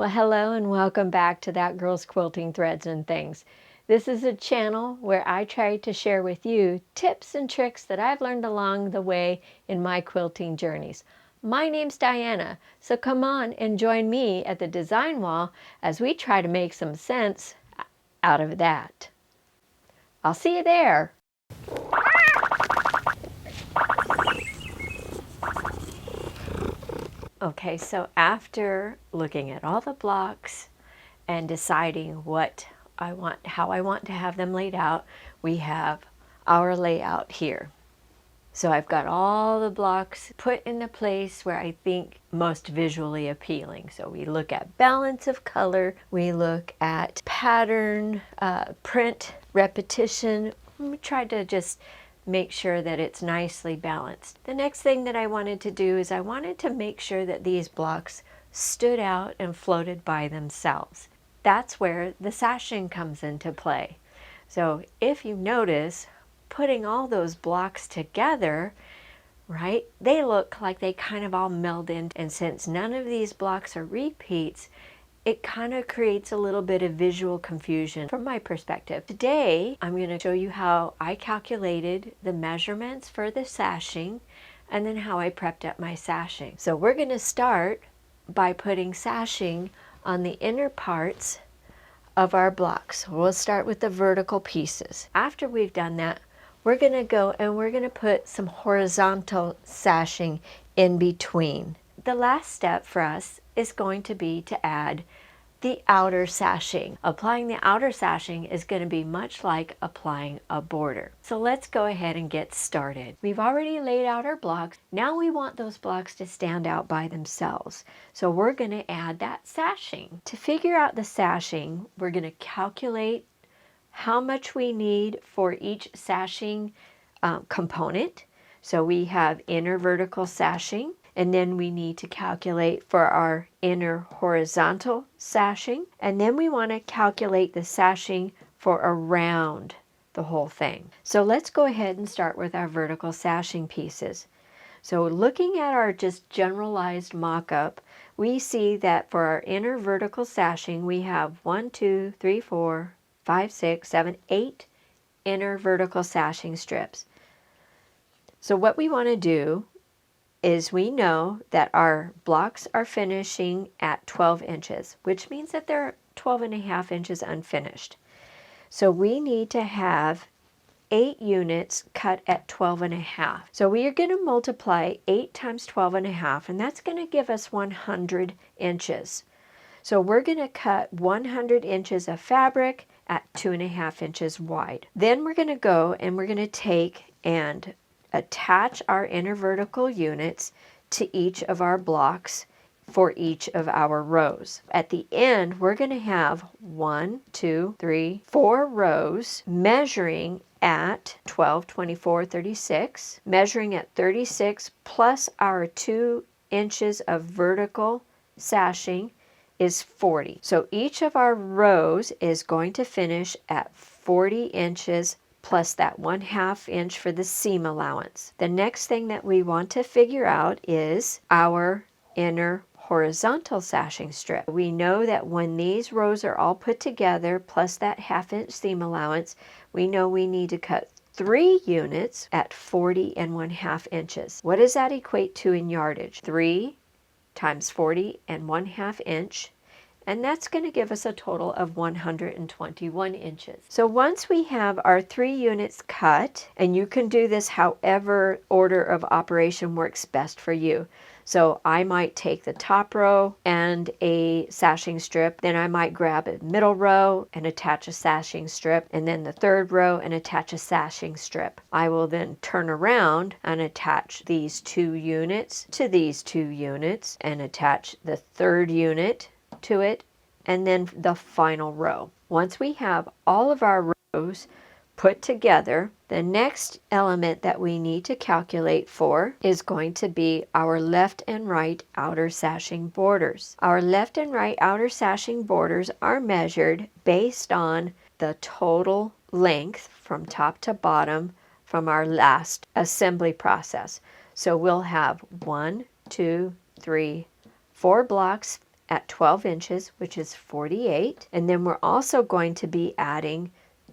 Well, hello and welcome back to That Girl's Quilting Threads and Things. This is a channel where I try to share with you tips and tricks that I've learned along the way in my quilting journeys. My name's Diana, so come on and join me at the design wall as we try to make some sense out of that. I'll see you there. Okay, so after looking at all the blocks and deciding how I want to have them laid out, we have our layout here. So I've got all the blocks put in the place where I think most visually appealing. So we look at balance of color, we look at pattern, print, repetition. We try to just make sure that it's nicely balanced. The next thing that I wanted to do is I wanted to make sure that these blocks stood out and floated by themselves. That's where the sashing comes into play. So if you notice, putting all those blocks together, right, they look like they kind of all meld in. And since none of these blocks are repeats, it kind of creates a little bit of visual confusion from my perspective. Today, I'm going to show you how I calculated the measurements for the sashing and then how I prepped up my sashing. So we're going to start by putting sashing on the inner parts of our blocks. We'll start with the vertical pieces. After we've done that, we're going to go and we're going to put some horizontal sashing in between. The last step for us is going to be to add the outer sashing. Applying the outer sashing is going to be much like applying a border. So let's go ahead and get started. We've already laid out our blocks. Now we want those blocks to stand out by themselves. So we're going to add that sashing. To figure out the sashing, we're going to calculate how much we need for each sashing component. So we have inner vertical sashing, and then we need to calculate for our inner horizontal sashing, and then we want to calculate the sashing for around the whole thing. So let's go ahead and start with our vertical sashing pieces. So looking at our just generalized mock-up, we see that for our inner vertical sashing, we have 1, 2, 3, 4, 5, 6, 7, 8 inner vertical sashing strips. So what we want to do is we know that our blocks are finishing at 12 inches, which means that they're 12.5 inches unfinished. So we need to have 8 units cut at 12.5. So we are going to multiply 8 times 12.5, and that's going to give us 100 inches. So we're going to cut 100 inches of fabric at 2.5 inches wide. Then we're going to go and we're going to take and attach our inner vertical units to each of our blocks for each of our rows. At the end, we're going to have 1, 2, 3, 4 rows measuring at 12, 24, 36, measuring at 36 plus our 2 inches of vertical sashing is 40. So each of our rows is going to finish at 40 inches plus that 1/2 inch for the seam allowance. The next thing that we want to figure out is our inner horizontal sashing strip. We know that when these rows are all put together plus that 1/2 inch seam allowance, we know we need to cut 3 units at 40 and 1/2 inches. What does that equate to in yardage? 3 times 40 and 1/2 inch, and that's going to give us a total of 121 inches. So once we have our 3 units cut, and you can do this however order of operation works best for you. So I might take the top row and a sashing strip, then I might grab a middle row and attach a sashing strip, and then the third row and attach a sashing strip. I will then turn around and attach these 2 units to these 2 units and attach the third unit to it, and then the final row. Once we have all of our rows put together, the next element that we need to calculate for is going to be our left and right outer sashing borders. Our left and right outer sashing borders are measured based on the total length from top to bottom from our last assembly process. So we'll have 1, 2, 3, 4 blocks at 12 inches, which is 48. And then we're also going to be adding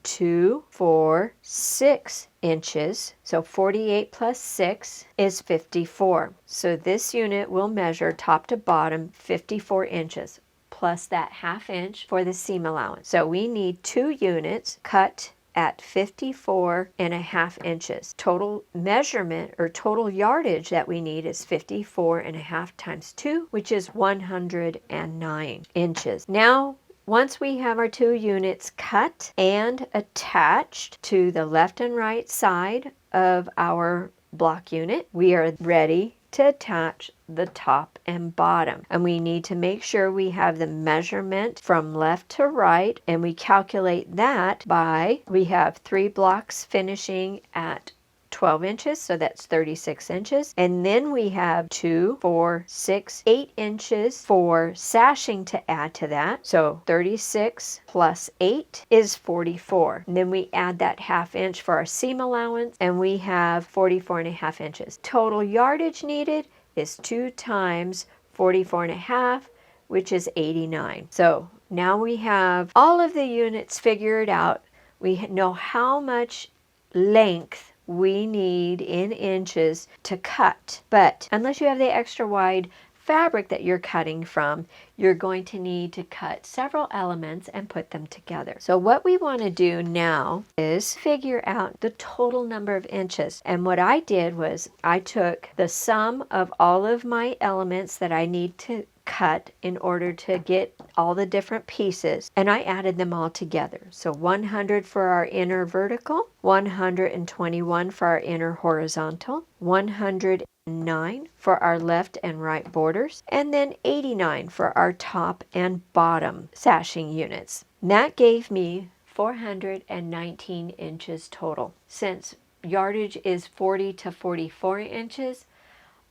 2, 4, 6 inches. So 48 plus 6 is 54. So this unit will measure top to bottom 54 inches plus that ½ inch for the seam allowance. So we need 2 units cut at 54½ inches. Total measurement or total yardage that we need is 54½ times 2, which is 109 inches. Now, once we have our 2 units cut and attached to the left and right side of our block unit, we are ready to attach the top and bottom. And we need to make sure we have the measurement from left to right, and we calculate that by, we have 3 blocks finishing at 12 inches, so that's 36 inches. And then we have 2, 4, 6, 8 inches for sashing to add to that. So 36 plus 8 is 44. And then we add that ½ inch for our seam allowance, and we have 44½ inches. Total yardage needed is 2 times 44½, which is 89. So now we have all of the units figured out. We know how much length we need in inches to cut. But unless you have the extra wide fabric that you're cutting from, you're going to need to cut several elements and put them together. So what we want to do now is figure out the total number of inches. And what I did was I took the sum of all of my elements that I need to cut in order to get all the different pieces, and I added them all together. So 100 for our inner vertical, 121 for our inner horizontal, 109 for our left and right borders, and then 89 for our top and bottom sashing units. And that gave me 419 inches total. Since yardage is 40 to 44 inches,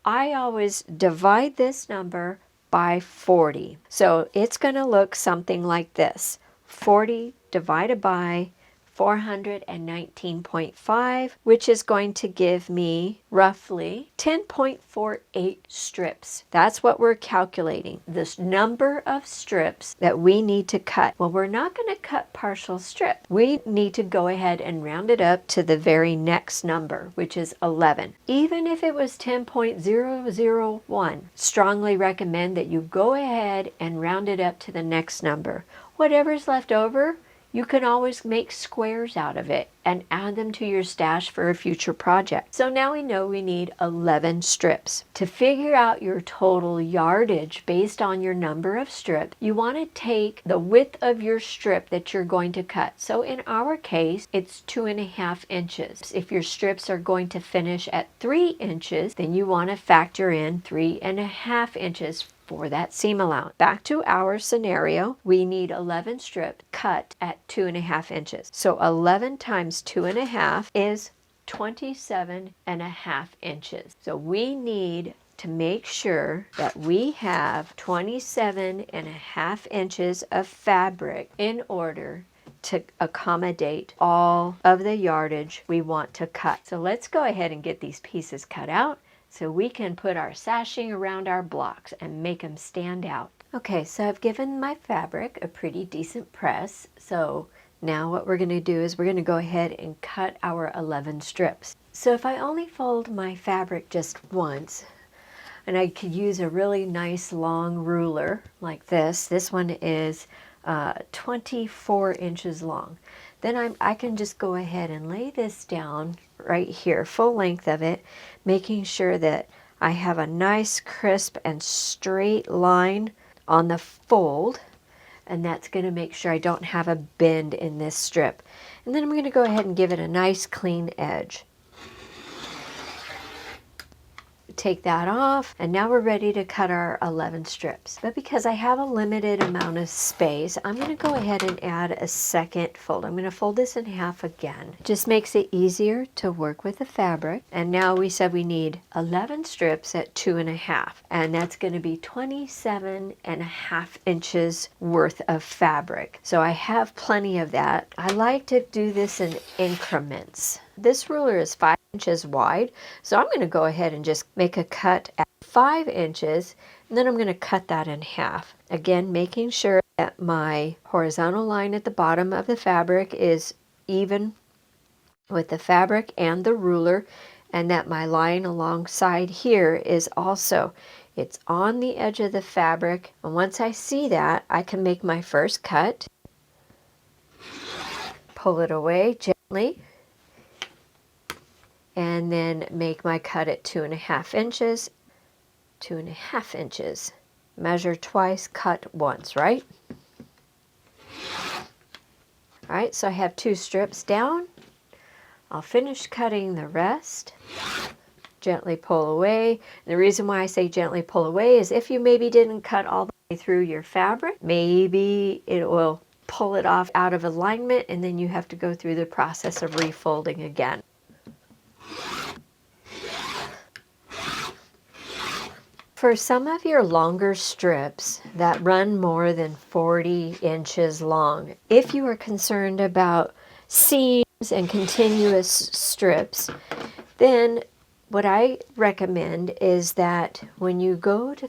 I always divide this number by 40. So it's going to look something like this. 40 divided by 419.5, which is going to give me roughly 10.48 strips. That's what we're calculating. This number of strips that we need to cut. Well, we're not going to cut partial strip. We need to go ahead and round it up to the very next number, which is 11. Even if it was 10.001, strongly recommend that you go ahead and round it up to the next number. Whatever's left over, you can always make squares out of it and add them to your stash for a future project. So now we know we need 11 strips. To figure out your total yardage based on your number of strips, you want to take the width of your strip that you're going to cut. So in our case, it's 2½ inches. If your strips are going to finish at 3 inches, then you want to factor in 3½ inches for that seam allowance. Back to our scenario, we need 11 strips cut at 2½ inches. So 11 times 2½ is 27½ inches. So we need to make sure that we have 27½ inches of fabric in order to accommodate all of the yardage we want to cut. So let's go ahead and get these pieces cut out so we can put our sashing around our blocks and make them stand out. Okay, so I've given my fabric a pretty decent press. So now what we're going to do is we're going to go ahead and cut our 11 strips. So if I only fold my fabric just once, and I could use a really nice long ruler like this. This one is 24 inches long. Then I can just go ahead and lay this down right here, full length of it, making sure that I have a nice crisp and straight line on the fold, and that's going to make sure I don't have a bend in this strip. And then I'm going to go ahead and give it a nice clean edge. Take that off, and now we're ready to cut our 11 strips. But because I have a limited amount of space, I'm going to go ahead and add a second fold. I'm going to fold this in half again. Just makes it easier to work with the fabric. And now we said we need 11 strips at 2½, and that's going to be 27½ inches worth of fabric. So I have plenty of that. I like to do this in increments. This ruler is 5 inches wide, so I'm going to go ahead and just make a cut at 5 inches, and And then I'm going to cut that in half. Again, making sure that my horizontal line at the bottom of the fabric is even with the fabric and the ruler, and that my line alongside here is also, it's on the edge of the fabric. And once I see that, I can make my first cut, pull it away gently, and then make my cut at 2.5 inches. 2.5 inches. Measure twice, cut once, right? All right, so I have 2 strips down. I'll finish cutting the rest. Gently pull away. And the reason why I say gently pull away is if you maybe didn't cut all the way through your fabric, maybe it will pull it off out of alignment, and then you have to go through the process of refolding again. For some of your longer strips that run more than 40 inches long, if you are concerned about seams and continuous strips, then what I recommend is that when you go to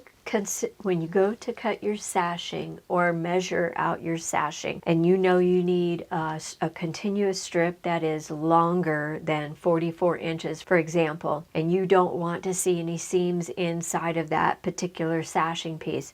cut your sashing or measure out your sashing, and you know you need a continuous strip that is longer than 44 inches, for example, and you don't want to see any seams inside of that particular sashing piece,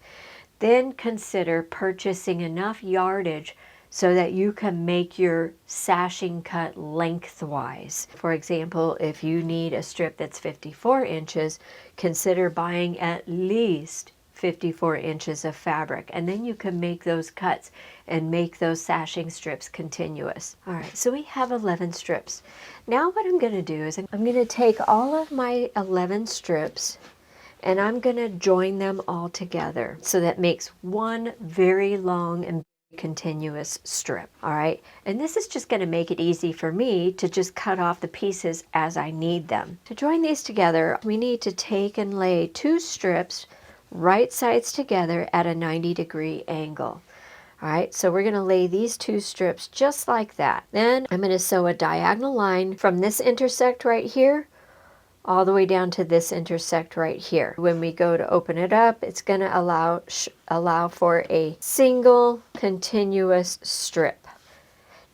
then consider purchasing enough yardage so that you can make your sashing cut lengthwise. For example, if you need a strip that's 54 inches, consider buying at least 54 inches of fabric, and then you can make those cuts and make those sashing strips continuous. All right, so we have 11 strips. Now what I'm going to do is I'm going to take all of my 11 strips and I'm going to join them all together, so that makes one very long and continuous strip. All right, and this is just going to make it easy for me to just cut off the pieces as I need them. To join these together, we need to take and lay 2 strips right sides together at a 90-degree angle. All right, so we're going to lay these 2 strips just like that. Then I'm going to sew a diagonal line from this intersect right here all the way down to this intersect right here. When we go to open it up, it's going to allow for a single continuous strip,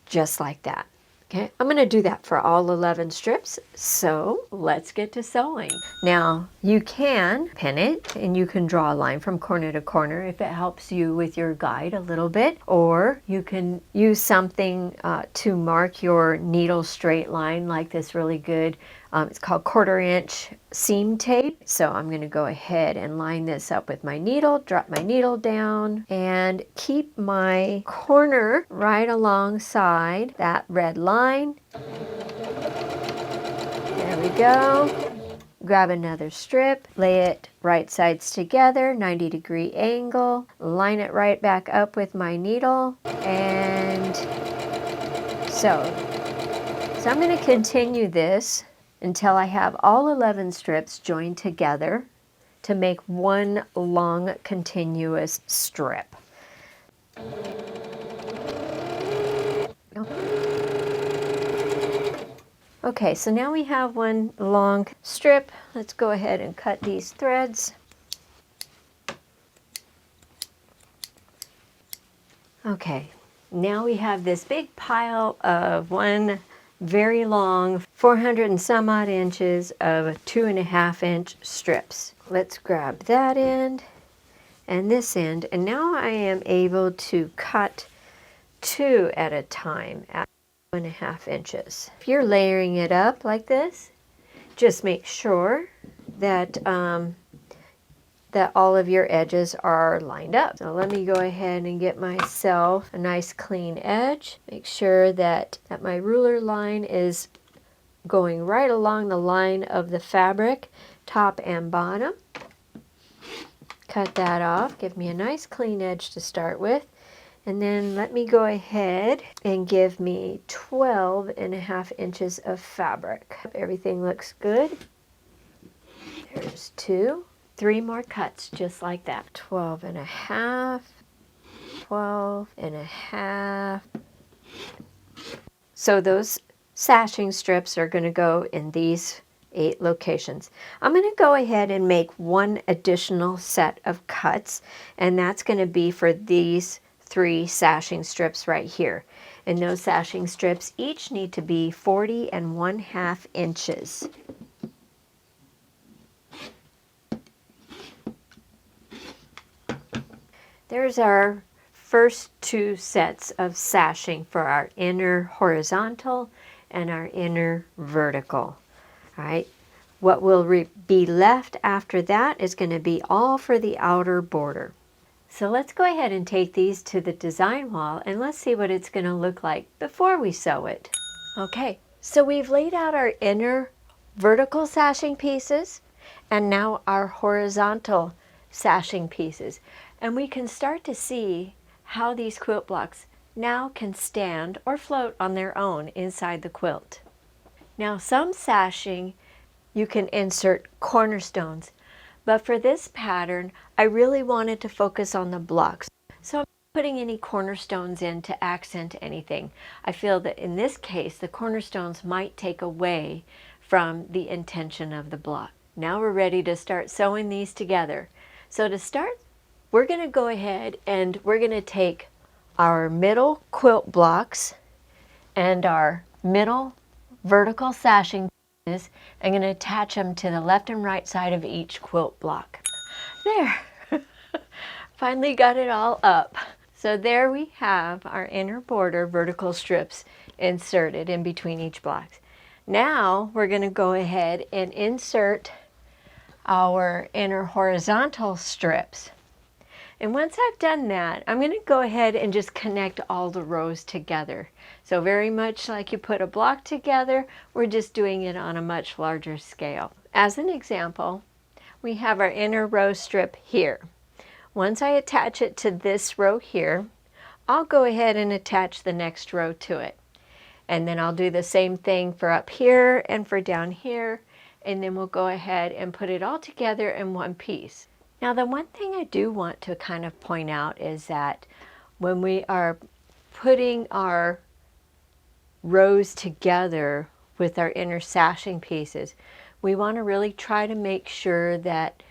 just like that. Okay, I'm going to do that for all 11 strips, so let's get to sewing. Now, you can pin it, and you can draw a line from corner to corner if it helps you with your guide a little bit, or you can use something to mark your needle straight line, like this really good, it's called 1/4 inch seam tape. So I'm going to go ahead and line this up with my needle, drop my needle down, and keep my corner right alongside that red line. There we go. Grab another strip, lay it right sides together, 90-degree angle, line it right back up with my needle, and sew. So I'm going to continue this until I have all 11 strips joined together to make one long continuous strip. Okay, so now we have one long strip. Let's go ahead and cut these threads. Okay, now we have this big pile of one very long 400 and some odd inches of 2.5 inch strips. Let's grab that end and this end, and now I am able to cut 2 at a time at 2.5 inches. If you're layering it up like this, just make sure that that all of your edges are lined up. So let me go ahead and get myself a nice clean edge. Make sure that my ruler line is going right along the line of the fabric, top and bottom. Cut that off, give me a nice clean edge to start with. And then let me go ahead and give me 12.5 inches of fabric. Everything looks good. There's 2. 3 more cuts just like that. 12.5, 12.5. So those sashing strips are going to go in these 8 locations. I'm going to go ahead and make one additional set of cuts, and that's going to be for these 3 sashing strips right here. And those sashing strips each need to be 40 1/2 inches. There's our first 2 sets of sashing for our inner horizontal and our inner vertical. All right, what will be left after that is going to be all for the outer border. So let's go ahead and take these to the design wall and let's see what it's going to look like before we sew it. Okay, so we've laid out our inner vertical sashing pieces and now our horizontal sashing pieces. And we can start to see how these quilt blocks now can stand or float on their own inside the quilt. Now some sashing you can insert cornerstones, but for this pattern I really wanted to focus on the blocks. So I'm not putting any cornerstones in to accent anything. I feel that in this case the cornerstones might take away from the intention of the block. Now we're ready to start sewing these together. So to start, we're going to go ahead and we're going to take our middle quilt blocks and our middle vertical sashing pieces. I'm going to attach them to the left and right side of each quilt block. There! Finally got it all up. So there we have our inner border vertical strips inserted in between each block. Now we're going to go ahead and insert our inner horizontal strips. And once I've done that, I'm going to go ahead and just connect all the rows together. So very much like you put a block together, we're just doing it on a much larger scale. As an example, we have our inner row strip here. Once I attach it to this row here, I'll go ahead and attach the next row to it. And then I'll do the same thing for up here and for down here, and then we'll go ahead and put it all together in one piece. Now the one thing I do want to kind of point out is that when we are putting our rows together with our inner sashing pieces, we want to really try to make sure that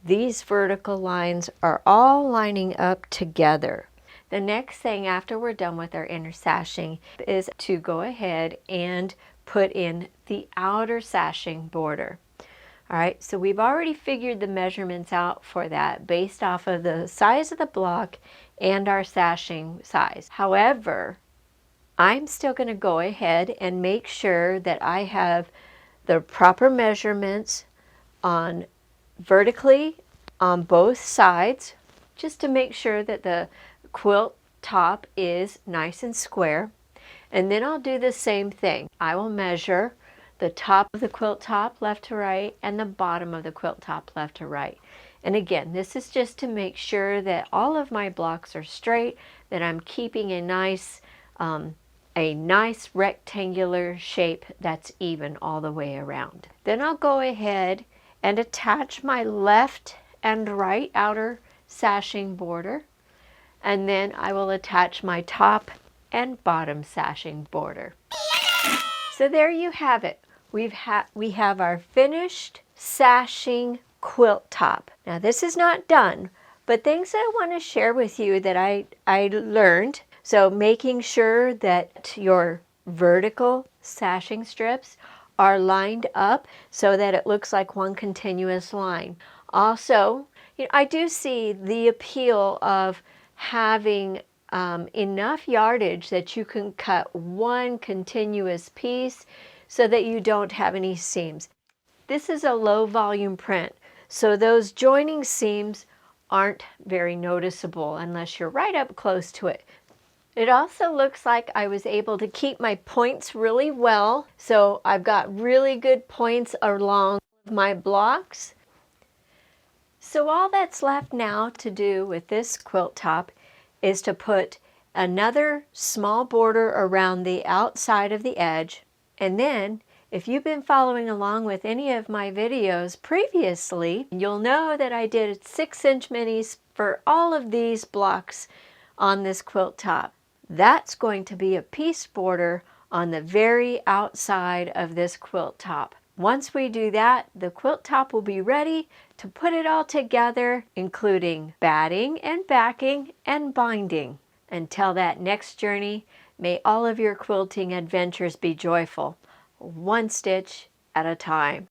these vertical lines are all lining up together. The next thing after we're done with our inner sashing is to go ahead and put in the outer sashing border. All right, so we've already figured the measurements out for that based off of the size of the block and our sashing size. However, I'm still going to go ahead and make sure that I have the proper measurements on vertically on both sides, just to make sure that the quilt top is nice and square. And then I'll do the same thing. I will measure the top of the quilt top left to right and the bottom of the quilt top left to right. And again, this is just to make sure that all of my blocks are straight, that I'm keeping a nice rectangular shape that's even all the way around. Then I'll go ahead and attach my left and right outer sashing border, and then I will attach my top and bottom sashing border. So there you have it. We have our finished sashing quilt top. Now this is not done, but things that I want to share with you that I learned. So making sure that your vertical sashing strips are lined up so that it looks like one continuous line. Also, I do see the appeal of having enough yardage that you can cut one continuous piece so that you don't have any seams. This is a low volume print, so those joining seams aren't very noticeable unless you're right up close to it. It also looks like I was able to keep my points really well, so I've got really good points along my blocks. So all that's left now to do with this quilt top is to put another small border around the outside of the edge. And then, if you've been following along with any of my videos previously, you'll know that I did 6-inch minis for all of these blocks on this quilt top. That's going to be a piece border on the very outside of this quilt top. Once we do that, the quilt top will be ready to put it all together, including batting and backing and binding. Until that next journey, may all of your quilting adventures be joyful, one stitch at a time.